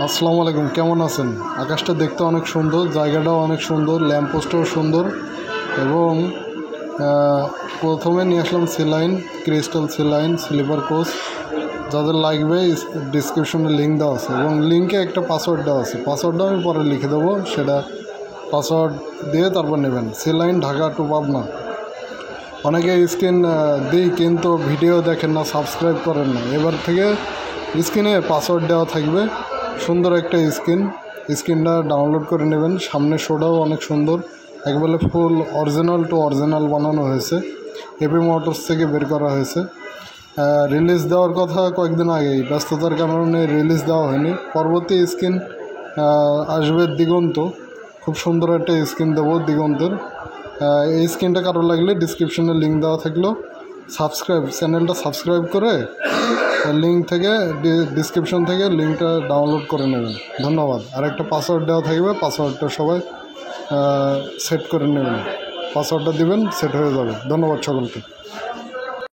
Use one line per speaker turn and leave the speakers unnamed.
আসসালামু আলাইকুম, কেমন আছেন? আকাশটা দেখতে অনেক সুন্দর, জায়গাটাও অনেক সুন্দর, ল্যাম্পপোস্টটাও সুন্দর এবং প্রথমে নিয়ে আসলাম saline, crystal saline, sleeper coach. যাদের লাগবে ডিসক্রিপশনে লিঙ্ক দেওয়া আছে এবং লিঙ্কে একটা পাসওয়ার্ড দেওয়া আছে। পাসওয়ার্ডটা আমি পরে লিখে দেবো, সেটা পাসওয়ার্ড দিয়ে তারপর নেবেন। সেলাইন ঢাকা টু পাবনা। অনেকে স্ক্রিন দিই কিন্তু ভিডিও দেখেন না, সাবস্ক্রাইব করেন না। এবার থেকে স্ক্রিনে পাসওয়ার্ড দেওয়া থাকবে। সুন্দর একটা স্ক্রিনটা ডাউনলোড করে নেবেন। সামনে শোটাও অনেক সুন্দর, একবারে ফুল অরিজিনাল টু অরিজিনাল বানানো হয়েছে। এপি মোটরস থেকে বের করা হয়েছে। রিলিজ দেওয়ার কথা কয়েকদিন আগেই, ব্যস্ততার কারণে রিলিজ দেওয়া হয়নি। পরবর্তী স্ক্রিন আসবে দিগন্ত, খুব সুন্দর একটা স্ক্রিন দেবো দিগন্তের। এই স্ক্রিনটা কারো লাগলে ডিসক্রিপশনে লিঙ্ক দেওয়া থাকলো, চ্যানেলটা সাবস্ক্রাইব করে লিঙ্ক থেকে ডিসক্রিপশন থেকে লিঙ্কটা ডাউনলোড করে নেবেন। ধন্যবাদ। আর একটা পাসওয়ার্ড দেওয়া থাকবে, পাসওয়ার্ডটা সবাই সেট করে নেবেন। পাসওয়ার্ডটা দিবেন, সেট হয়ে যাবে। ধন্যবাদ সকলকে।